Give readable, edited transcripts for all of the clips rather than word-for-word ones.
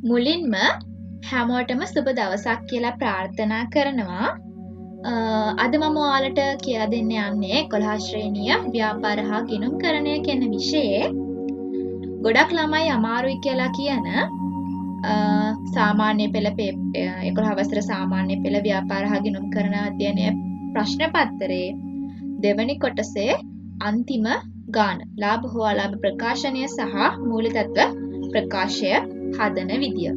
මුලින්ම හැමෝටම සුබ දවසක් කියලා ප්‍රාර්ථනා කරනවා. අද මම ඔයාලට කියා දෙන්න යන්නේ 11 ශ්‍රේණිය ව්‍යාපාර හා ගිණුම්කරණය කියන විෂයේ ගොඩක් ළමයි අමාරුයි කියලා කියන සාමාන්‍ය පෙළ 11 වසර සාමාන්‍ය පෙළ ව්‍යාපාර හා ගිණුම්කරණ අධ්‍යයනය ප්‍රශ්න පත්‍රයේ දෙවැනි කොටසේ අන්තිම ගාන ලාභ හෝ අලාභ ප්‍රකාශනය සහ මූලිකත්ව ප්‍රකාශය හදන විදිය.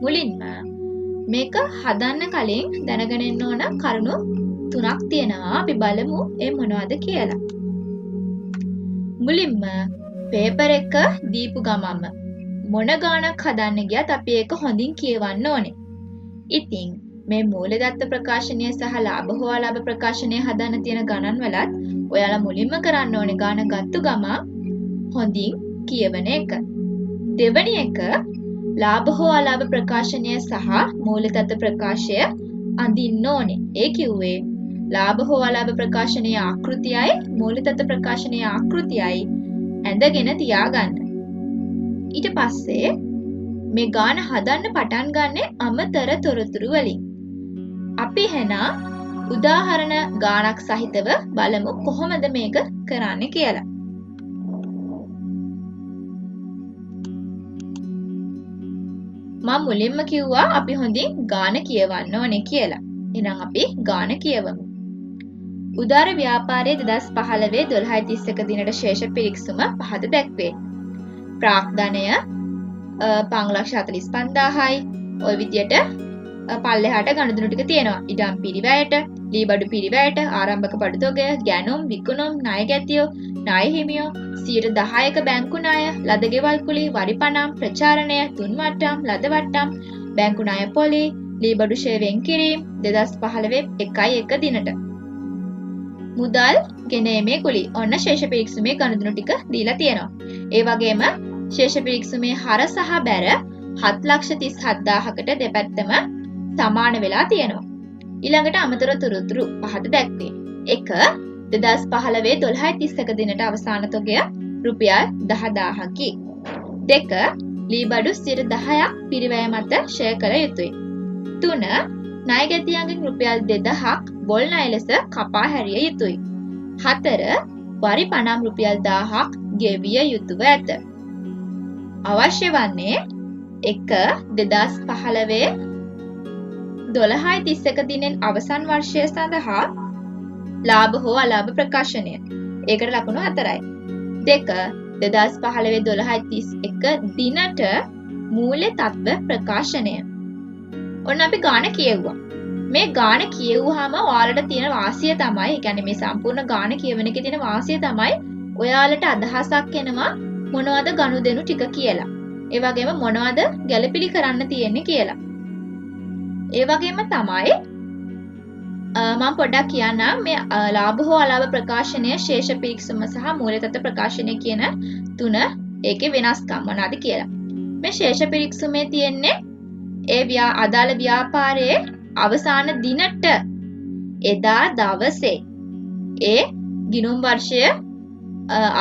මුලින්ම මේක හදන්න කලින් දැනගෙන ඉන්න ඕන කරුණු තුනක් තියෙනවා. අපි බලමු ඒ මොනවද කියලා. මුලින්ම පේපර් එක දීපු ගමන්ම මොන ගාණක් හදන්න ගියත් අපි ඒක හොඳින් කියවන්න ඕනේ. ඉතින් මේ මූලදත්ත ප්‍රකාශනය සහ ලාභ හෝ අලාභ ප්‍රකාශනය හදන්න තියෙන ගණන් වලත් ඔයාලා මුලින්ම කරන්න ඕනේ ගාණ ගත්තු ගමන් හොඳින් කියවන එක. දෙවැනි එක ලාභ හෝ අලාභ ප්‍රකාශනය සහ මූලදත්ත ප්‍රකාශය අඳින්න ඕනේ. ඒ කිව්වේ ලාභ හෝ අලාභ ප්‍රකාශනයේ ආකෘතියයි මූලදත්ත ප්‍රකාශනයේ ආකෘතියයි ඇඳගෙන තියාගන්න. ඊට පස්සේ මේ ගාන හදන්න පටන් ගන්නේ අමතර තොරතුරු වලින්. අපි එහෙනම් උදාහරණ ගානක් සහිතව බලමු කොහොමද මේක කරන්නේ කියලා. මම මුලින්ම කිව්වා අපි හොඳින් ගාන කියවන්න ඕනේ කියලා. එහෙනම් අපි ගාන කියවමු. උදාර ව්‍යාපාරයේ 2015 12:31 දිනට ශේෂ පිරික්සුම පහත දැක්වේ. ප්‍රාග්ධනය 5,45,000යි. ওই විදියට පල්ලෙහාට ගණුදුණු ටික තියෙනවා. ඉඩම් පිරිවැයට, ලී බඩු පිරිවැයට, ආරම්භක බඩු තොගය, ගැනුම්, විකුණුම්, ණය ගැතියෝ, ණය හිමියෝ, 10%ක බැංකු ණය, ලද ගෙවල් කුලී, වරිපණම්, ප්‍රචාරණය, තුන් වට්ටම්, ලද වට්ටම්, බැංකු ණය පොලී, ලී බඩු ෂේ වෙන් කිරීම 2015 1/1 දිනට. මුදල් ගෙනීමේ කුලී. ඔන්න ශේෂ පිරික්සුමේ ගණුදුණු ටික දීලා තියෙනවා. ඒ වගේම ශේෂ පිරික්සුමේ හර සහ බැර 7,37,000කට දෙපැත්තම සමාන වෙලා තියෙනවා. ඊළඟට අමතර තොරතුරු පහත දැක්වේ. 1. 2015 12:31 දිනට අවසාන තොගය රුපියල් 10,000කි. 2. ලී බඩු 10%ක් පිරිවැය මත ෂය කළ යුතුයි. 3. ණය ගැතියන්ගෙන් රුපියල් 2,000ක් බොල් ණය ලෙස කපා හැරිය යුතුයි. 4. වරි පණම් රුපියල් 1,000ක් ගෙවිය යුතුව ඇත. අවශ්‍ය වන්නේ 1. 2015 12:31 දිනෙන් අවසන් වර්ෂය සඳහා ලාභ හෝ අලාභ ප්‍රකාශනය. ඒකට ලකුණු 4යි. 2. 2015 12:31 දිනට මූල්‍ය තත්ත්ව ප්‍රකාශනය. ඔන්න අපි ගාන කියෙව්වා. මේ ගාන කියෙව්වහම ඔයාලට තියෙන වාසිය තමයි, ඒ කියන්නේ මේ සම්පූර්ණ ගාන කියවන එකේ තියෙන වාසිය තමයි ඔයාලට අදහසක් එනවා මොනවද ගනුදෙනු ටික කියලා. ඒ වගේම මොනවද ගැළපිලි කරන්න තියෙන්නේ කියලා. ඒ වගේම තමයි මම පොඩ්ඩක් කියන්නම් මේ ලාභ හෝ අලාභ ප්‍රකාශනය, ශේෂ පිරික්සුම සහ මූලතත්ත්ව ප්‍රකාශනය කියන තුන ඒකේ වෙනස්කම් මොනවාද කියලා. මේ ශේෂ පිරික්සුමේ තියෙන්නේ ඒ අදාළ ව්‍යාපාරයේ අවසාන දිනට එදා දවසේ ඒ ගිණුම් වර්ෂය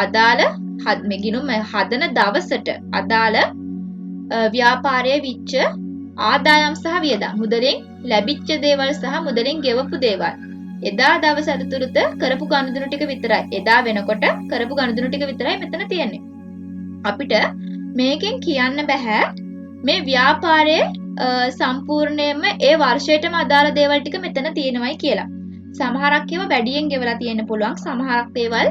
අදාළ මේ ගිණුම් හදන දවසට අදාළ ව්‍යාපාරයේ විච්ච ආදායම් සහ වියදම්, මුදලින් ලැබිච්ච දේවල් සහ මුදලින් ගෙවපු දේවල් එදා දවස අතුරුත කරපු ගනුදෙනු ටික විතරයි. එදා වෙනකොට කරපු ගනුදෙනු ටික විතරයි මෙතන තියෙන්නේ. අපිට මේකෙන් කියන්න බෑ මේ ව්‍යාපාරයේ සම්පූර්ණයෙන්ම ඒ වර්ෂයටම අදාළ දේවල් ටික මෙතන තියෙනවයි කියලා. සමහරක් ඒවා වැඩියෙන් ගෙවලා තියෙන්න පුළුවන්. සමහරක් දේවල්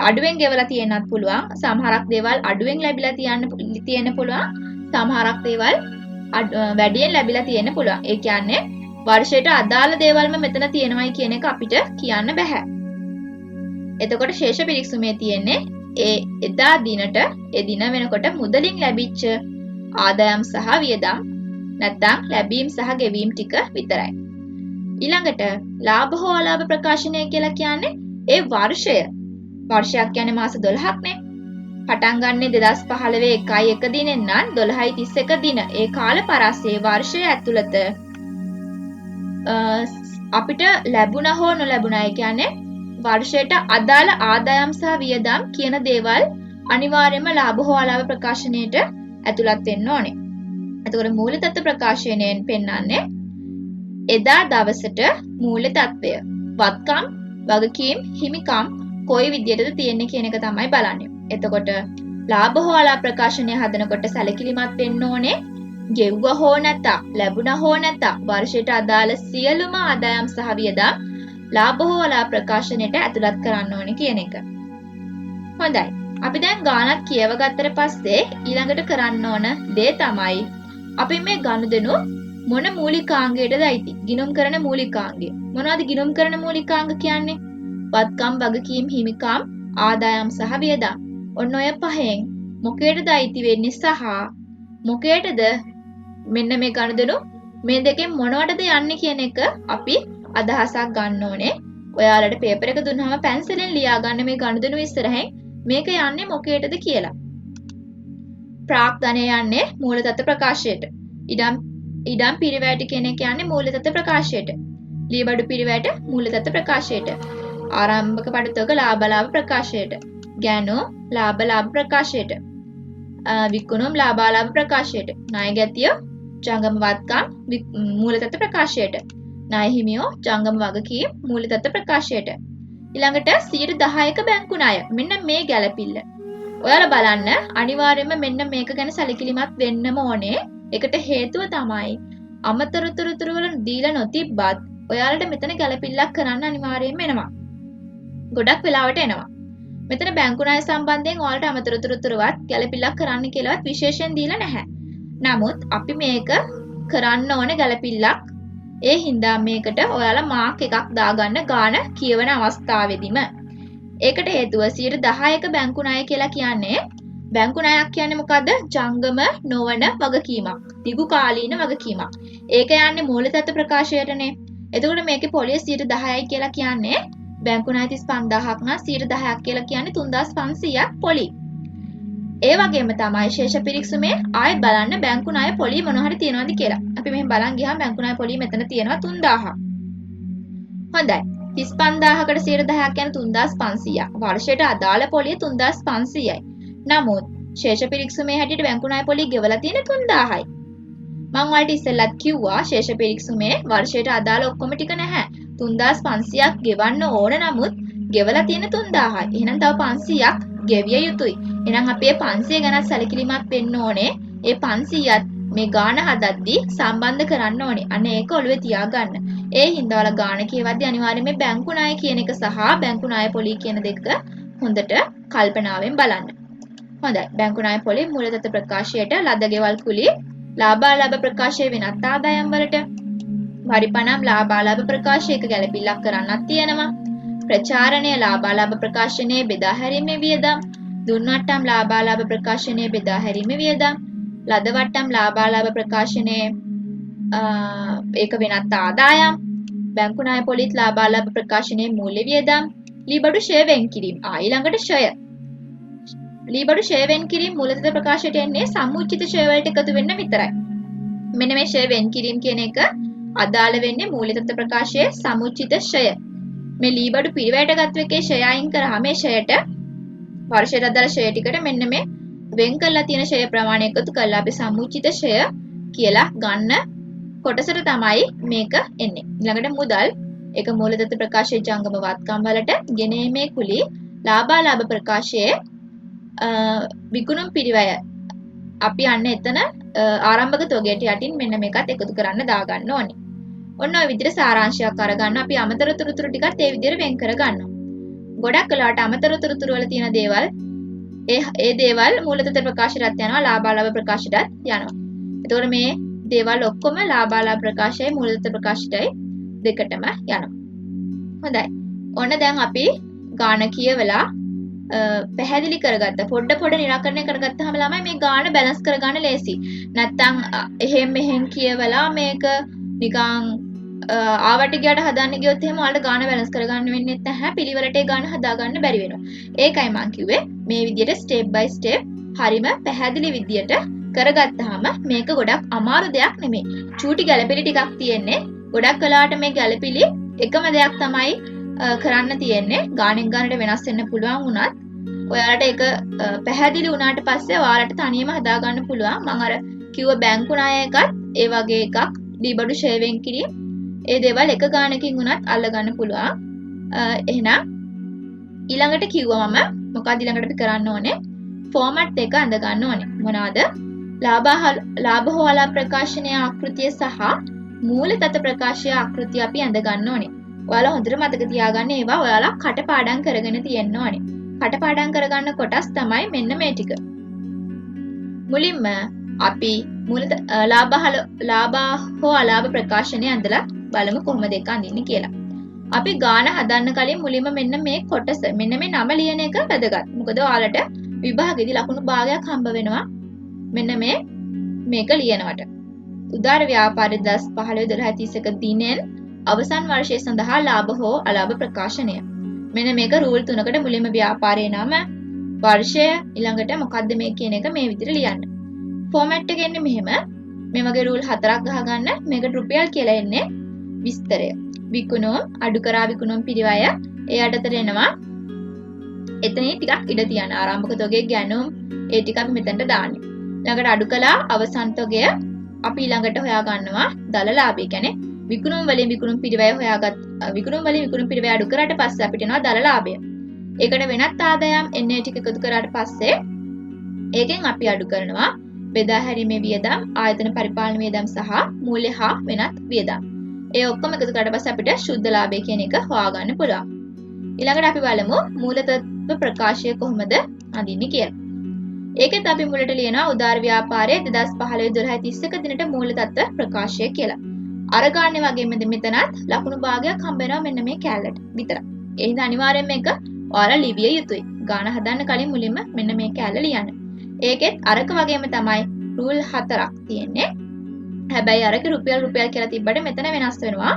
අඩුවෙන් ගෙවලා තියෙන්නත් පුළුවන්. සමහරක් දේවල් අඩුවෙන් ලැබිලා තියෙන්න පුළුවන්. සමහරක් දේවල් වැඩියෙන් ලැබිලා තියෙන්න පුළුවන්. ඒ කියන්නේ වර්ෂයට අදාළ දේවල්ම මෙතන තියෙනවයි කියන එක අපිට කියන්න බෑ. එතකොට ශේෂ පිරික්සුමේ තියෙන්නේ ඒ එදා දිනට ඒ දින වෙනකොට මුදලින් ලැබිච්ච ආදායම් සහ වියදම් නැත්නම් ලැබීම් සහ ගෙවීම් ටික විතරයි. ඊළඟට ලාභ හෝ අලාභ ප්‍රකාශනය කියලා කියන්නේ ඒ වර්ෂය. වර්ෂයක් කියන්නේ මාස 12ක්නේ. පටන් ගන්නේ 2015 1/1 දිනෙන් නම් 12:31 දින. ඒ කාල පරාසයේ වර්ෂය ඇතුළත අපිට ලැබුණා හෝ නොලැබුණා, ඒ කියන්නේ වර්ෂයට අදාළ ආදායම් සහ වියදම් කියන දේවල් අනිවාර්යයෙන්ම ලාභ හෝ අලාභ ප්‍රකාශනයේට ඇතුළත් වෙන්න ඕනේ. එතකොට මූල තත්ත්ව ප්‍රකාශනයෙන් පෙන්වන්නේ එදා දවසට මූල තත්ත්වය. වත්කම්, වගකීම්, හිමිකම් කොයි විදියටද තියෙන්නේ කියන එක තමයි බලන්නේ. එතකොට ලාභ හෝ අලාභ ප්‍රකාශනය හදනකොට සැලකිලිමත් වෙන්න ඕනේ. ගෙව්වා හෝ නැත්නම්, ලැබුණා හෝ නැත්නම් වර්ෂයට අදාළ සියලුම ආදායම් සහ වියදම් ලාභ හෝ අලාභ ප්‍රකාශනයට ඇතුළත් කරන්න ඕනේ කියන එක. හොඳයි. අපි දැන් ගානක් කියව ගත්තට පස්සේ ඊළඟට කරන්න ඕන දේ තමයි අපි මේ ගනුදෙනු මොන මූලිකාංගයටද අයිති? ගිණුම් කරන මූලිකාංගය. මොනවද ගිණුම් කරන මූලිකාංග කියන්නේ? වත්කම්, වගකීම්, හිමිකම්, ආදායම් සහ වියදම්. ඔන්න ඔය පහෙන් මොකේටද අයිති වෙන්නේ සහ මොකේටද මෙන්න මේ ගනුදෙනු මේ දෙකෙන් මොනවටද යන්නේ කියන එක අපි අදහසක් ගන්න ඕනේ. ඔයාලට පේපර් එක දුන්නාම පැන්සලෙන් ලියා ගන්න මේ ගනුදෙනු ඉස්සරහින් මේක යන්නේ මොකේටද කියලා. ප්‍රාග්ධනය යන්නේ මූල තත්ත්ව ප්‍රකාශයට. ඉඩම් පිරිවැයට කියන එක යන්නේ මූල තත්ත්ව ප්‍රකාශයට. ලීබඩු පිරිවැයට මූල තත්ත්ව ප්‍රකාශයට. ආරම්භක පඩතුක ලාභ ප්‍රකාශයට. ගැනු ලාභ ප්‍රකාශයට. විකුණුම් ලාභ ප්‍රකාශයට. ණය ගැතිය ජංගම වත්කම් මූල තත්ත්ව ප්‍රකාශයට. ණය හිමියෝ ජංගම වගකීම් මූල තත්ත්ව ප්‍රකාශයට. ඊළඟට 10%ක බැංකු ණය. මෙන්න මේ ගැළපිල්ල. ඔයාලා බලන්න අනිවාර්යයෙන්ම මෙන්න මේක ගැන සැලකිලිමත් වෙන්නම ඕනේ. ඒකට හේතුව තමයි අමතර තොරතුරු වල දීලා නොතිබ්බත් ඔයාලට මෙතන ගැළපිල්ලක් කරන්න අනිවාර්යයෙන්ම එනවා. ගොඩක් වෙලාවට එනවා. මෙතන බැංකු ණය සම්බන්ධයෙන් ඔයාලට අමතර තොරතුරුවත් ගැළපිල්ලක් කරන්න කියලාවත් විශේෂයෙන් දීලා නැහැ. නමුත් අපි මේක කරන්න ඕන ගැළපිල්ලක්. ඒ හින්දා මේකට ඔයාලා මාක් එකක් දාගන්න ගාන කියවන අවස්ථාවේදීම. ඒකට හේතුව 10%ක බැංකු ණය කියලා කියන්නේ බැංකු ණයක් කියන්නේ මොකද්ද? ජංගම නොවන වගකීමක්. දිගු කාලීන වගකීමක්. ඒක යන්නේ මූල තත්ත්ව ප්‍රකාශයටනේ. එතකොට මේකේ පොලිය 10%යි කියලා කියන්නේ බැංකු ණය 35000ක් නම් 10%ක් කියලා කියන්නේ 3500ක් පොලි. ඒ වගේම තමයි ශේෂ පිරික්සුමේ ආයෙත් බලන්න බැංකු ණය පොලි මොන හරි තියනවද කියලා. අපි මෙහෙම බලන් ගියාම බැංකු ණය පොලි මෙතන තියෙනවා 3000ක්. හොඳයි. 35000කට 10%ක් කියන්නේ 3500ක්. වර්ෂයට අදාළ පොලිය 3500යි. නමුත් ශේෂ පිරික්සුමේ හැටියට බැංකු ණය පොලි ගෙවලා තියෙන්නේ 3000යි. මම ඔයාලට ඉස්සෙල්ලත් කිව්වා ශේෂ පිරික්සුමේ වර්ෂයට අදාළ ඔක්කොම ටික නැහැ. 3500ක් ගෙවන්න ඕන නමුත් ගෙවලා තියෙන්නේ 3000යි. එහෙනම් තව 500ක් ගෙවිය යුතුයි. එහෙනම් අපි මේ 500 ගැන සැලකිලිමත් වෙන්න ඕනේ. ඒ 500ත් මේ ගාන හදද්දී සම්බන්ධ කරන්න ඕනේ. අන්න ඒක ඔළුවේ තියාගන්න. ඒ හින්දා ඔයාලා ගාන කියවද්දී අනිවාර්යයෙන් මේ බැංකු ණය කියන එක සහ බැංකු ණය පොලි කියන දෙක හොඳට කල්පනාවෙන් බලන්න. හොඳයි. බැංකු ණය පොලි මූල තත්ත්ව ප්‍රකාශයට ලද ගෙවල් කුලී ලාභාලාභ ප්‍රකාශයේ වෙනත් ආදායම් වලට පරිපණම් ලාභාලාභ ප්‍රකාශයක ගැළපිල්ලක් කරන්නත් තියෙනවා. ප්‍රචාරණය ලාභාලාභ ප්‍රකාශනයේ බෙදා හැරීමේ වියදම්, දුන්වට්ටම් ලාභාලාභ ප්‍රකාශනයේ බෙදා හැරීමේ වියදම්, ලදවට්ටම් ලාභාලාභ ප්‍රකාශනයේ ඒක වෙනත් ආදායම්, බැංකු ණය පොලිත් ලාභාලාභ ප්‍රකාශනයේ මූල්‍ය වියදම්, ලීබඩු ෂෙය වෙන් කිරීම. ඊළඟට ෂය. ලීබඩු ෂෙය වෙන් කිරීම මූල තත්ත්ව ප්‍රකාශයට එන්නේ සම්මුචිත ෂය වලට එකතු වෙන්න විතරයි. මෙන්න මේ ෂය වෙන් කිරීම කියන එක අදාළ වෙන්නේ මූල තත්ත්ව ප්‍රකාශයේ සමුචිත ෂය. මේ ලීබඩු පිරිවැයට ගත්ත එකේ ෂය අයින් කරාම මේ ෂයට වර්ෂයට අදාළ ෂය ටිකට මෙන්න මේ වෙන් කරලා තියෙන ෂය ප්‍රමාණය එකතු කරලා අපි සමුචිත ෂය කියලා ගන්න කොටසට තමයි මේක එන්නේ. ඊළඟට මුදල් ඒක මූල තත්ත්ව ප්‍රකාශයේ ජංගම වත්කම් වලට ගෙනීමේ කුලී ලාභාලාභ ප්‍රකාශයේ විකුණුම් පිරිවැය අපි යන්න එතන ආරම්භක තොගයට යටින් මෙන්න මේකත් එකතු කරන්න දාගන්න ඕනේ. ඔන්න ඔය විදිහට සාරාංශයක් අරගන්න අපි අමතර තොරතුරු ටිකත් ඒ විදිහට වෙන් කරගන්නවා. ගොඩක් වෙලාවට අමතර තොරතුරු වල තියෙන දේවල් ඒ දේවල් මූල තත්ත්ව ප්‍රකාශයටත් යනවා ලාභාලාභ ප්‍රකාශයටත් යනවා. එතකොට මේ දේවල් ඔක්කොම ලාභාලාභ ප්‍රකාශයයි මූල තත්ත්ව ප්‍රකාශයටයි දෙකටම යනවා. හොඳයි. ඔන්න දැන් අපි ගාන කියවලා පැහැදිලි කරගත්ත පොඩ නිරාකරණය කරගත්තාම ළමයි මේ ගාන බැලන්ස් කරගන්න ලේසි. නැත්තම් එහෙම මෙහෙම කියවලා මේක නිකන් ආවට ගියට හදන්න ගියොත් එහෙම ඔයාලට ගාන බැලන්ස් කරගන්න වෙන්නේ නැහැ. පිළිවෙලට ඒ ගාන හදාගන්න බැරි වෙනවා. ඒකයි මම කිව්වේ මේ විදිහට ස්ටෙප් බයි ස්ටෙප් හරිම පැහැදිලි විදිහට කරගත්තාම මේක ගොඩක් අමාරු දෙයක් නෙමෙයි. චූටි ගැළපෙලි ටිකක් තියෙන්නේ. ගොඩක් වෙලාවට මේ ගැළපෙලි එකම දෙයක් තමයි කරන්න තියෙන්නේ. ගානෙන් ගානට වෙනස් වෙන්න පුළුවන් වුණත් ඔයාලට ඒක පැහැදිලි වුණාට පස්සේ ඔයාලට තනියම හදා ගන්න පුළුවන්. මම අර කිව්ව බැංකු ණය එකත් ඒ වගේ එකක් ඩීබඩු ෂේවෙන් කිරීම ඒ දේවල් එක ගානකින් වුණත් අල්ල ගන්න පුළුවන්. එහෙනම් ඊළඟට කිව්වා මම මොකක්ද ඊළඟට අපි කරන්න ඕනේ? ෆෝමැට් එක අඳ ගන්න ඕනේ. මොනවාද? ලාභ හෝ අලාභ ප්‍රකාශනයේ ආකෘතිය සහ මූල තත්ත්ව ප්‍රකාශයේ ආකෘතිය අපි අඳ ගන්න ඕනේ. ඔයාලා හොඳට මතක තියාගන්න ඒවා ඔයාලා කටපාඩම් කරගෙන තියෙන්න ඕනේ. කටපාඩම් කරගන්න කොටස් තමයි මෙන්න මේ ටික. මුලින්ම අපි ලාභ හෝ අලාභ ප්‍රකාශනය අඳලා බලමු කොහොමද ඒක අඳින්නේ කියලා. අපි ගාන හදන්න කලින් මුලින්ම මෙන්න මේ කොටස මෙන්න මේ නම ලියන එක වැදගත්. මොකද ඔයාලට විභාගෙදී ලකුණු භාගයක් හම්බ වෙනවා මෙන්න මේක ලියනවට. උදාර ව්‍යාපාරයේ 2015 1231 දිනෙන් අවසන් වර්ෂය සඳහා ලාභ හෝ අලාභ ප්‍රකාශනය. මෙන්න මේක රූල් 3කට මුලින්ම ව්‍යාපාරයේ නම, වර්ෂය, ඊළඟට මොකද්ද මේ කියන එක මේ විදිහට ලියන්න. ෆෝමැට් එක එන්නේ මෙහෙම. මේ වගේ රූල් 4ක් ගහගන්න. මේකට රුපියල් කියලා එන්නේ විස්තරය. විකුණුම්, අඩු කරා විකුණුම් පිරිවැය ඒ යටතට එනවා. එතනින් ටිකක් ඉඩ තියන ආරම්භක තොගේ ගැනුම් ඒ ටික අපි මෙතනට දාන්නේ. ඊළඟට අඩු කළා අවසන් තොගය අපි ඊළඟට හොයා ගන්නවා දල ලාභය. කියන්නේ විකුණුම් වලින් විකුණුම් පිරිවැය විකුණුම් වලින් විකුණුම් පිරිවැය අඩු කරාට පස්සේ අපිට එනවා දල ලාභය. ඒකට වෙනත් ආදායම් එන්නේ ටික එකතු කරාට පස්සේ ඒකෙන් අපි අඩු කරනවා බෙදා හැරීමේ වියදම්, ආයතන පරිපාලන වියදම් සහ මූල්‍ය හා වෙනත් වියදම්. ඒ ඔක්කොම එකතු කරාට පස්සේ අපිට ශුද්ධ ලාභය කියන එක හොයාගන්න පුළුවන්. ඊළඟට අපි බලමු මූල තත්ත්ව ප්‍රකාශය කොහොමද අඳින්නේ කියලා. ඒකෙත් අපි මුලට ලියනවා උදාර ව්‍යාපාරයේ 2015 1231 දිනට මූල තත්ත්ව ප්‍රකාශය කියලා. අර ගානේ වගේම මෙතනත් ලකුණු භාගයක් හම්බ වෙනවා මෙන්න මේ කැලලට විතරයි. ඒ හින්දා අනිවාර්යෙන් මේක ඔයාලා ලිවිය යුතුයි. ගාන හදන්න කලින් මුලින්ම මෙන්න මේ කැලල ලියන්න. ඒකෙත් අරක වගේම තමයි රූල් 4ක් තියෙන්නේ. හැබැයි අරක රුපියල් කියලා තිබ්බට මෙතන වෙනස් වෙනවා.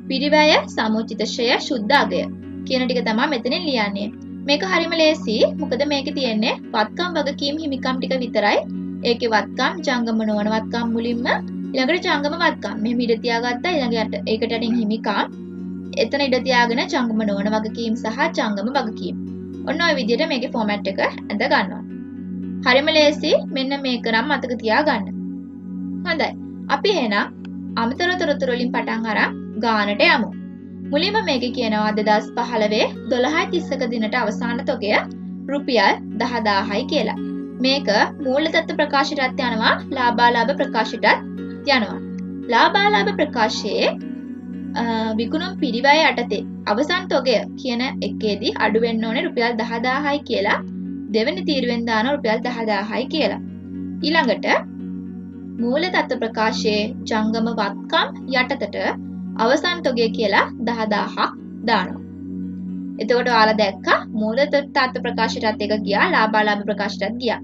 පිරිවැය, සමුචිත ශ්‍රය, ශුද්ධ අගය කියන ටික තමයි මෙතනින් ලියන්නේ. මේක හරිම ලේසි. මොකද මේකේ තියෙන්නේ වත්කම් වගකීම් හිමිකම් ටික විතරයි. ඒකේ වත්කම්, ජංගම නොවන වත්කම් මුලින්ම ඊළඟට ජංගම වත්කම්. මෙහෙම ඉඳ තියාගත්තා ඊළඟට ඒකට යටින් හිමිකම්. එතන ඉඳ තියාගෙන ජංගම නොවන වගකීම් සහ ජංගම වගකීම්. ඔන්න ඔය විදිහට මේකේ ෆෝමැට් එක ඇඳ ගන්නවා. හරිම ලේසි. මෙන්න මේක නම් මතක තියාගන්න. හොඳයි. අපි එහෙනම් අමතර තොරතුරු වලින් පටන් අරන් ගානට යමු. මුලින්ම මේකේ කියනවා 2015 12:31 දිනට අවසාන තොගය රුපියල් 10000යි කියලා. මේක මූල තත්ත්ව ප්‍රකාශයටත් යනවා, ලාභාලාභ ප්‍රකාශයටත් යනවා. ලාභාලාභ ප්‍රකාශයේ විකුණුම් පිරිවැය යටතේ අවසන් තොගය කියන එකේදී අඩු වෙන්න ඕනේ රුපියල් 10000යි කියලා. දෙවෙනි තීරුවෙන් දාන රුපියල් 10000යි කියලා. ඊළඟට මූල තත්ත්ව ප්‍රකාශයේ ජංගම වත්කම් යටතට අවසන් තොගය කියලා 10000ක් දානවා. එතකොට ඔයාලා දැක්කා මූල තත්ත්ව ප්‍රකාශයටත් එක ගියා, ලාභාලාභ ප්‍රකාශයටත් ගියා.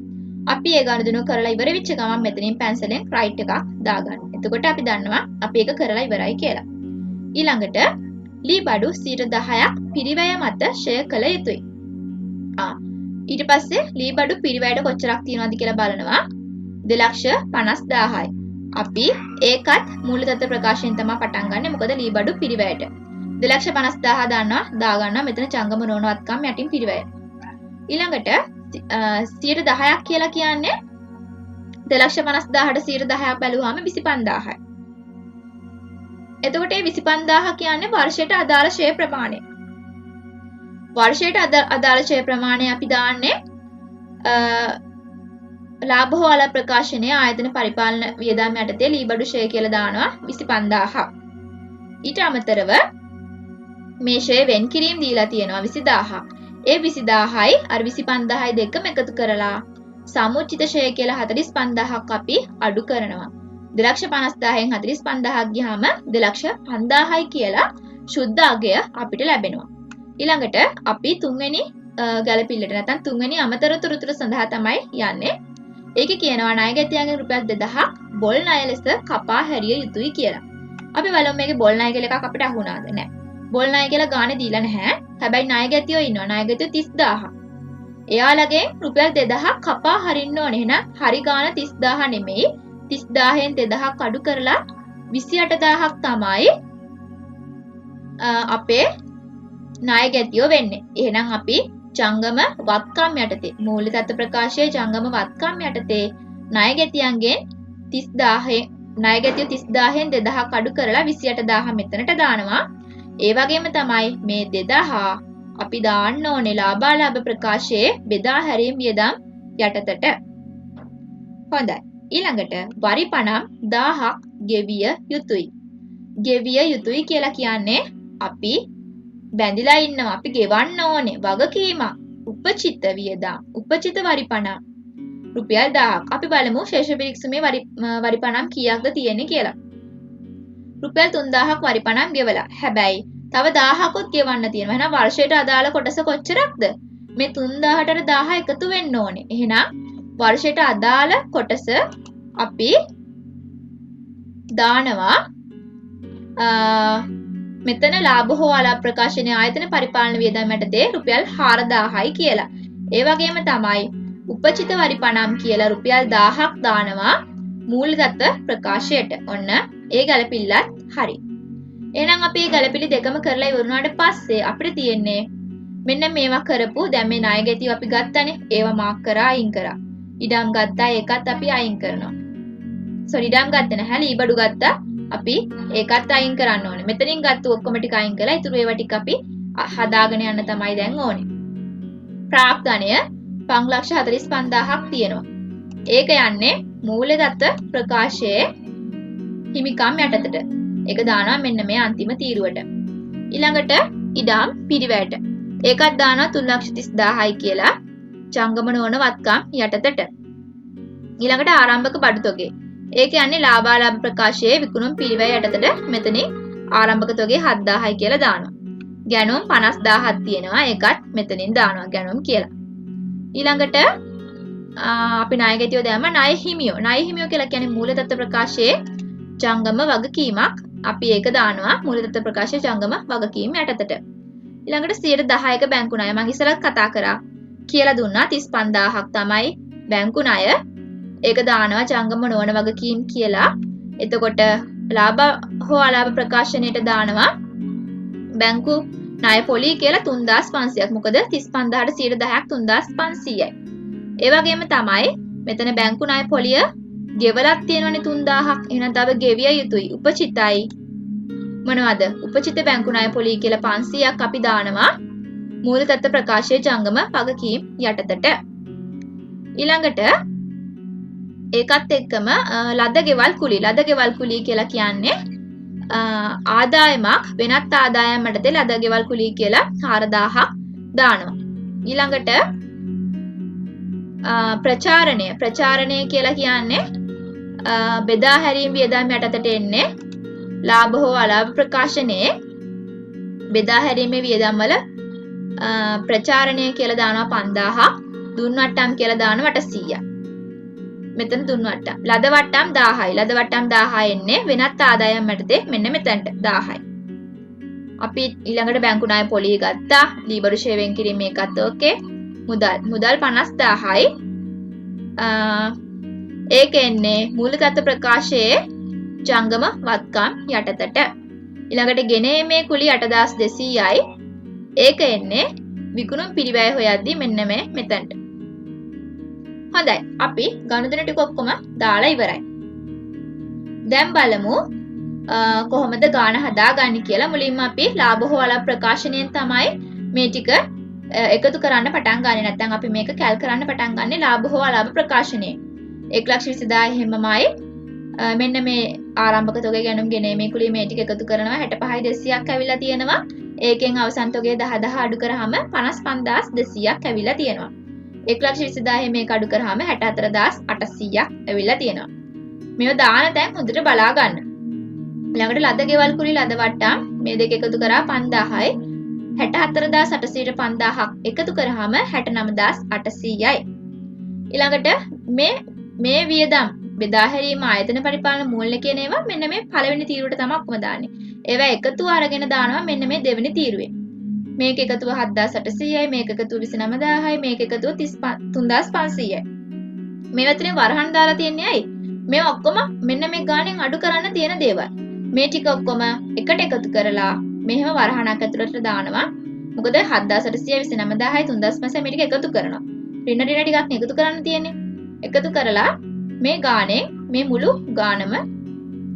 අපි ඒ ගනුදෙනු කරලා ඉවර වෙච්ච ගමන් මෙතනින් පැන්සලෙන් රයිට් එකක් දාගන්න. එතකොට අපි දන්නවා අපි ඒක කරලා ඉවරයි කියලා. ඊළඟට ලී බඩු 10%ක් පිරිවැය මත ෂෙය කළ යුතුයි. ඊට පස්සේ ලී බඩු පිරිවැයට කොච්චරක් තියෙනවද කියලා බලනවා. 2,50,000යි. අපි ඒකත් මූල තත්ත්ව ප්‍රකාශයෙන් තමයි පටන් ගන්නෙ. මොකද ලී බඩු පිරිවැයට 2,50,000 දාගන්නවා මෙතන ජංගම නොවන වත්කම් යටින් පිරිවැය. ඊළඟට 10%ක් කියලා කියන්නේ 2,50,000ට 10%ක් බැලුවාම 25,000යි. එතකොට මේ 25,000 කියන්නේ වර්ෂයට අදාළ ෂෙයා ප්‍රමාණය. වර්ෂයට අදාළ ෂෙයා ප්‍රමාණය අපි දාන්නේ ලාභ හෝ අලාභ ප්‍රකාශනයේ ආයතන පරිපාලන වියදම් යටතේ ලී බඩු ෂෙයා කියලා දානවා 25,000ක්. ඊට අමතරව මේ ෂෙයා වෙන් කිරීම දීලා තියෙනවා 20,000ක්. ඒ 20,000යි අර 25,000යි දෙකම එකතු කරලා සමුචිත ෂෙයා කියලා 45,000ක් අපි අඩු කරනවා. 2,50,000න් 45,000ක් ගියාම 2,05,000යි කියලා ශුද්ධ අගය අපිට ලැබෙනවා. ඊළඟට අපි තුන්වෙනි ගැළපිල්ලට නැත්නම් තුන්වෙනි අමතර තොරතුරු සඳහා තමයි යන්නේ. ඒකේ කියනවා ණයගැතියන්ගෙන් රුපියල් 2,000ක් බොල් ණය ලෙස කපා හැරිය යුතුයි කියලා. අපි බලමු මේකේ බොල් ණය කියලා එකක් අපිට අහුණාද නැහැ. බොල් ණය කියලා ගානේ දීලා නැහැ. හැබැයි ණයගැතියෝ ඉන්නවා. ණයගැතියෝ 30,000ක්. එයාලගෙන් රුපියල් 2,000ක් කපා හරින්න ඕනේ. එහෙනම් හරි ගාන 30,000 නෙමෙයි. 30,000න් 2,000ක් අඩු කරලා 28,000ක් තමයි අපේ ණයගැතියෝ වෙන්නේ. එහෙනම් අපි ජංගම වත්කම් යටතේ මූල්‍ය තත්ත්ව ප්‍රකාශයේ ජංගම වත්කම් යටතේ ණයගැතියන්ගෙන් 30000 ණයගැතිය 30000න් 2000ක් අඩු කරලා 28000 මෙතනට දානවා. ඒ වගේම තමයි මේ 2000 අපි දාන්න ඕනේ ලාභාලාභ ප්‍රකාශයේ බෙදා හැරීම් වියදම් යටතට. හොඳයි. ඊළඟට වරි පණම් 1000ක් ගෙවිය යුතුයි. ගෙවිය යුතුයි කියලා කියන්නේ අපි බැඳිලා ඉන්නවා. අපි ගෙවන්න ඕනේ වගකීමක්. උපචිත වියදම්. උපචිත වරි පණම් රුපියල් 1000ක්. අපි බලමු ශේෂ පිරික්සුමේ වරි පණම් කීයක්ද තියෙන්නේ කියලා. රුපියල් 3000ක් වරි පණම් ගෙවලා. හැබැයි තව 1000කුත් ගෙවන්න තියෙනවා. එහෙනම් වර්ෂයට අදාළ කොටස කොච්චරක්ද? මේ 3000ට 1000 එකතු වෙන්න ඕනේ. එහෙනම් වර්ෂයට අදාළ කොටස අපි දානවා මෙතන ලාභ හෝ අලාභ ප්‍රකාශනයේ ආයතන පරිපාලන වියදම් යටතේ රුපියල් 4000යි කියලා. ඒ වගේම තමයි උපචිත වරි පණම් කියලා රුපියල් 1000ක් දානවා මූල්‍ය තත්ත්ව ප්‍රකාශයට. ඔන්න ඒ ගැළපිල්ලත් හරි. එහෙනම් අපි මේ ගැළපිලි දෙකම කරලා ඉවරුනාට පස්සේ අපිට තියෙන්නේ මෙන්න මේවා කරපු දැන් මේ ණය ගැතිය අපි ගත්තනේ. ඒවා මාක් කරා අයින් කරා. ඉඩම් ගත්තා ඒකත් අපි අයින් කරනවා. සෝරි ඉඩම් ගත්තේ නැහැ. ලීබඩු ගත්තා අපි ඒකත් අයින් කරන්න ඕනේ. මෙතනින් ගත්ත ඔක්කොම ටික අයින් කරලා ඉතුරු ඒවා ටික අපි හදාගෙන යන්න තමයි දැන් ඕනේ. ප්‍රාග්ධනය 545000ක් තියෙනවා. ඒක යන්නේ මූල්‍ය තත්ත්ව ප්‍රකාශයේ හිමිකම් යටතට. ඒක දානවා මෙන්න මේ අන්තිම තීරුවට. ඊළඟට ඉඩම් පිරිවැයට. ඒකත් දානවා 330000යි කියලා ජංගම නොවන වත්කම් යටතට. ඊළඟට ආරම්භක බඩු තොගේ. ඒ කියන්නේ ලාභාලාභ ප්‍රකාශයේ විකුණුම් පිරිවැය යටතට මෙතනින් ආරම්භක තොගේ 7000යි කියලා දානවා. ගැණුම් 50000ක් තියෙනවා. ඒකත් මෙතනින් දානවා ගැණුම් කියලා. ඊළඟට අපි ණය ගැතියෝ දැම්ම ණය හිමියෝ. ණය හිමියෝ කියලා කියන්නේ මූල්‍ය තත්ත්ව ප්‍රකාශයේ ජංගම වගකීමක්. අපි ඒක දානවා මූල්‍ය තත්ත්ව ප්‍රකාශයේ ජංගම වගකීම් යටතට. ඊළඟට 10%ක බැංකු ණය මම ඉස්සරත් කතා කරා කියලා දුන්නා 35000ක් තමයි බැංකු ණය. ඒක දානවා ජංගම නොවන වගකීම් කියලා. එතකොට ලාභ හෝ අලාභ ප්‍රකාශනයට දානවා බැංකු ණය පොලී කියලා 3500ක්. මොකද 35000ට 10%ක් 3500යි. ඒ වගේම තමයි මෙතන බැංකු ණය පොලිය ගෙවලක් තියෙනවනේ 3000ක්. එහෙනම් තව ගෙවිය යුතුයි. උපචිතයි මොනවද? උපචිත බැංකු ණය පොලී කියලා 500ක් අපි දානවා මූල්‍ය තත්ත්ව ප්‍රකාශයේ ජංගම වගකීම් යටතට. ඊළඟට ඒකත් එක්කම ලද ගෙවල් කුලී. ලද ගෙවල් කුලී කියලා කියන්නේ ආදායමක් වෙනත් ආදායම් යටතේ ලද ගෙවල් කුලී කියලා 4000ක් දානවා. ඊළඟට ප්‍රචාරණය කියලා කියන්නේ බෙදා හැරීම් වියදම් යටතට එන්නේ ලාභ හෝ අලාභ ප්‍රකාශනයේ බෙදා හැරීමේ වියදම් වල ප්‍රචාරණය කියලා දානවා 5000ක්. දුන් වට්ටම් කියලා දානවා 800ක්. මෙතන දුන් වට්ටම්. ලද වට්ටම් 1000යි. ලද වට්ටම් 1000 එන්නේ වෙනත් ආදායම් යටතේ මෙන්න මෙතනට 1000යි. අපි ඊළඟට බැංකු ණය පොලිය ගත්තා. ලීබරු ෂේවෙන් කිරීම එකත් ඕකේ. මුදල් 50000යි. ඒක එන්නේ මූල්‍ය තත්ත්ව ප්‍රකාශයේ ජංගම වත්කම් යටතට. ඊළඟට ගෙනීමේ කුලී 8200යි. ඒක එන්නේ විකුණුම් පිරිවැය හොයද්දී මෙන්න මේ මෙතනට. හොඳයි. අපි ගනුදෙනු ටික ඔක්කොම දාලා ඉවරයි. දැන් බලමු කොහොමද ගාණ හදාගන්නේ කියලා. මුලින්ම අපි ලාභ හෝ අලාභ ප්‍රකාශනයෙන් තමයි මේ ටික එකතු කරන්න පටන් ගන්නේ. නැත්නම් අපි මේක කැල් කරන්න පටන් ගන්නේ ලාභ හෝ අලාභ ප්‍රකාශනයෙන්. 120000 හැමමයි මෙන්න මේ ආරම්භක තොගේ ගැනුම් ගෙනීමේ කුලී මේ ටික එකතු කරනවා 65200ක් ඇවිල්ලා තියෙනවා. ඒකෙන් අවසන් තොගේ 10 අඩු කරාම 55200ක් ඇවිල්ලා තියෙනවා. 120000 මේක අඩු කරාම 64800ක් ඇවිල්ලා තියෙනවා. මේව දාන තැන් හොඳට බලා ගන්න. ළඟට ලද ගෙවල් කුලී ලද වට්ටම් මේ දෙක එකතු කරා 5000යි 64800ට 5000ක් එකතු කරාම 69800යි. ඊළඟට මේ වියදම් බෙදා හැරීම ආයතන පරිපාලන මූල්‍ය කියන ඒවා මෙන්න මේ පළවෙනි තීරුවට තමයි ඔක්කොම දාන්නේ. ඒවා එකතුව අරගෙන දානවා මෙන්න මේ දෙවෙනි තීරුවේ. මේක එකතුව 7800යි මේක එකතුව 29000යි මේක එකතුව 3500යි. මේ අතරින් වරහන් දාලා තියන්නේ ඇයි? මේ ඔක්කොම මෙන්න මේ ගාණෙන් අඩු කරන්න තියෙන දේවල්. මේ ටික ඔක්කොම එකට එකතු කරලා මෙහෙම වරහණක් ඇතුළට දානවා. මොකද 7829යි 3.5 මේ ටික එකතු කරනවා. ඍණ ටිකක් එකතු කරන්න තියෙන්නේ. එකතු කරලා මේ ගානේ මේ මුළු ගානම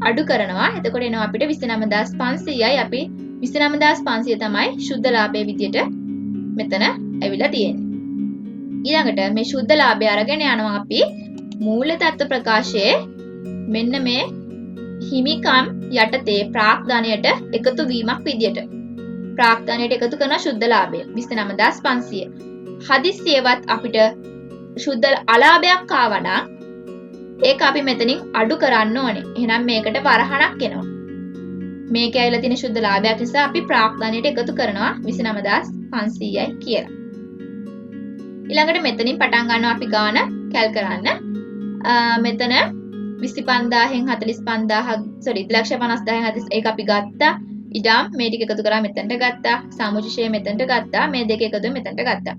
අඩු කරනවා. එතකොට එනවා අපිට 29500යි. අපි 29500 තමයි ශුද්ධ ලාභයේ විදියට මෙතන ඇවිල්ලා තියෙන්නේ. ඊළඟට මේ ශුද්ධ ලාභය අරගෙන යනවා අපි මූල්‍ය තත්ත්ව ප්‍රකාශයේ මෙන්න මේ හිමිකම් යටතේ ප්‍රාග්ධනයට එකතු වීමක් විදියට. ප්‍රාග්ධනයට එකතු කරන ශුද්ධ ලාභය 29500. හදිස්සියවත් අපිට ශුද්ධ අලාභයක් ආවනම් ඒක අපි මෙතනින් අඩු කරන්න ඕනේ. එහෙනම් මේකට වරහණක් එනවා. මේක ඇවිල්ලා තියෙන ශුද්ධ ලාභයක් නිසා අපි ප්‍රාග්ධනයට එකතු කරනවා 29500යි කියලා. ඊළඟට මෙතනින් පටන් ගන්නවා අපි ගාන කැල් කරන්න. මෙතන 25000න් 45000 2,50,000 ඒක අපි ගත්තා. ඉඩම් මේ ටික එකතු කරා මෙතනට ගත්තා. සමුචිෂය මෙතනට ගත්තා. මේ දෙක එකතු මෙතනට ගත්තා.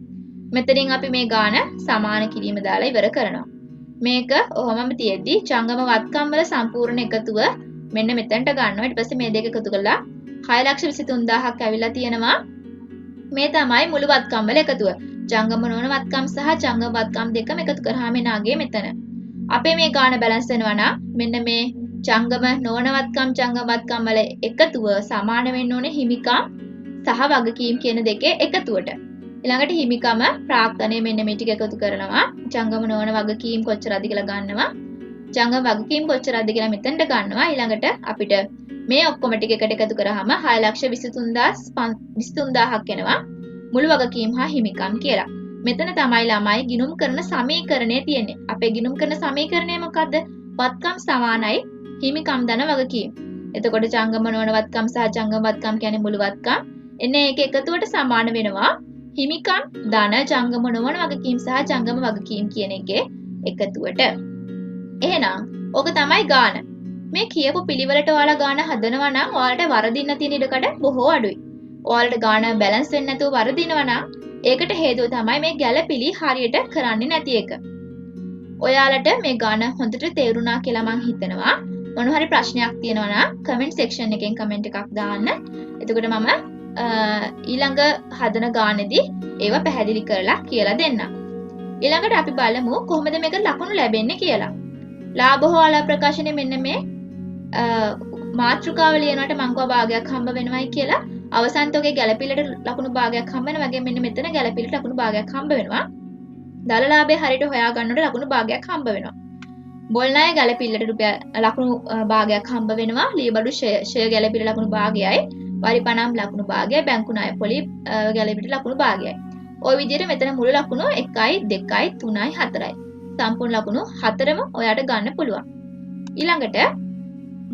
මෙතනින් අපි මේ ගාන සමාන කිරීම දාලා ඉවර කරනවා. මේක ඔහොමම තියෙද්දි ජංගම වත්කම් වල සම්පූර්ණ එකතුව මෙන්න මෙතනට ගන්නවා. ඊට පස්සේ මේ දෙක එකතු කරලා 6,23,000ක් ඇවිල්ලා තියෙනවා. මේ තමයි මුළු වත්කම් වල එකතුව. ජංගම නොවන වත්කම් සහ ජංගම වත්කම් දෙකම එකතු කරාම එනාගේ මෙතන. අපේ මේ ගාන බැලන්ස් වෙනවා නම් මෙන්න මේ ජංගම නොවන වත්කම් ජංගම වත්කම් වල එකතුව සමාන වෙන්න ඕනේ හිමිකම් සහ වගකීම් කියන දෙකේ එකතුවට. ඊළඟට හිමිකම ප්‍රාග්ධනය මෙන්න මේ ටික එකතු කරනවා. ජංගම නොවන වගකීම් කොච්චරද කියලා ගන්නවා. ජංගම වගකීම් කොච්චරද කියලා මෙතනට ගන්නවා. ඊළඟට අපිට මේ ඔක්කොම ටික එකට එකතු කරාම 6,23,000ක් එනවා. මුළු වගකීම් හා හිමිකම් කියලා. මෙතන තමයි ළමයි ගිණුම් කරන සමීකරණය තියෙන්නේ. අපේ ගිණුම් කරන සමීකරණය මොකද්ද? වත්කම් සමානයි හිමිකම් ධන වගකීම්. එතකොට ජංගම නොවන වත්කම් සහ ජංගම වත්කම් කියන්නේ මුළු වත්කම්. එන්නේ ඒක එකතුවට සමාන වෙනවා. හිමිකම් ධන ජංගම නොවන වගකීම් සහ ජංගම වගකීම් කියන එකේ එකතුවට. එහෙනම් ඕක තමයි ගාන. මේ කියපු පිළිවෙලට ඔයාලා ගාන හදනවා නම් ඔයාලට වරදින්න තියෙන ඉඩකඩ බොහෝ අඩුයි. ඔයාලට ගාන බැලන්ස් වෙන්නේ නැතුව වරදිනවා නම් ඒකට හේතුව තමයි මේ ගැළපිලි හරියට කරන්නේ නැති එක. ඔයාලට මේ ගාන හොඳට තේරුණා කියලා මම හිතනවා. මොන හරි ප්‍රශ්නයක් තියෙනවා නම් කමෙන්ට් සෙක්ෂන් එකෙන් කමෙන්ට් එකක් දාන්න. එතකොට මම ඊළඟ හදන ගානේදී ඒවා පැහැදිලි කරලා කියලා දෙන්නම්. ඊළඟට අපි බලමු කොහොමද මේක ලකුණු ලැබෙන්නේ කියලා. ලාභ හෝ අලාභ ප්‍රකාශනයේ මෙන්න මේ මාතෘකාව ලියනකොට මංකව භාගයක් හම්බ වෙනවයි කියලා අවසන් තෝගේ ගැළපිල්ලට ලකුණු භාගයක් හම්බ වෙනවා. වගේ මෙන්න මෙතන ගැළපිල්ලට ලකුණු භාගයක් හම්බ වෙනවා. දල ලාභය හරියට හොයා ගන්නකොට ලකුණු භාගයක් හම්බ වෙනවා. බොල් ණය ගැළපිල්ලට රුපියල් ලකුණු භාගයක් හම්බ වෙනවා. ලීබඩු ෂෙයා ගැළපිල්ල ලකුණු භාගයයි. වරි පනම් ලකුණු භාගයයි. බැංකු ණය පොලි ගැළපිල්ලට ලකුණු භාගයයි. ওই විදිහට මෙතන මුළු ලකුණු 1යි 2යි 3යි 4යි. සම්පූර්ණ ලකුණු 4ම ඔයාට ගන්න පුළුවන්. ඊළඟට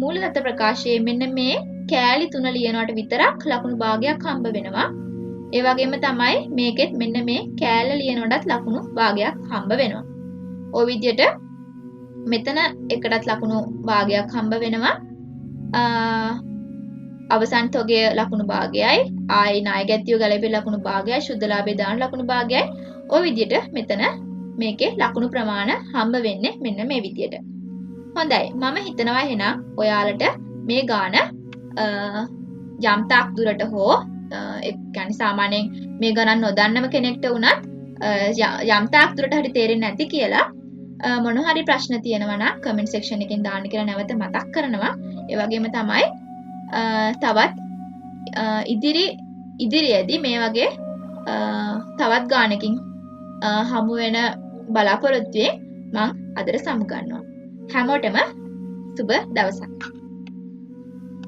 මූලදත්ත ප්‍රකාශයේ මෙන්න මේ කෑලි 3 ලියනවට විතරක් ලකුණු භාගයක් හම්බ වෙනවා. ඒ වගේම තමයි මේකෙත් මෙන්න මේ කෑල්ල ලියනකොටත් ලකුණු භාගයක් හම්බ වෙනවා. ওই විදිහට මෙතන එකටත් ලකුණු භාගයක් හම්බ වෙනවා. අවසන් තොගය ලකුණු භාගයයි, ආයි ණය ගැතියෝ ගැලපෙන ලකුණු භාගයයි, ශුද්ධ ලාභය දාන ලකුණු භාගයයි. ওই විදිහට මෙතන මේකේ ලකුණු ප්‍රමාණ හම්බ වෙන්නේ මෙන්න මේ විදිහට. හොඳයි. මම හිතනවා එහෙනම් ඔයාලට මේ ගාන යම් තාක් දුරට හෝ ඒ කියන්නේ සාමාන්‍යයෙන් මේ ගණන් නොදන්නම කෙනෙක්ට වුණත් යම් තාක් දුරට හරි තේරෙන්නේ නැති කියලා මොන හරි ප්‍රශ්න තියෙනවා නම් කමෙන්ට් සෙක්ෂන් එකෙන් දාන්න කියලා නැවත මතක් කරනවා. ඒ වගේම තමයි තවත් ඉදිරියේදී මේ වගේ තවත් ගානකින් හමු වෙන බලාපොරොත්තුවෙන් මම අදට සමු ගන්නවා. හැමෝටම සුබ දවසක්.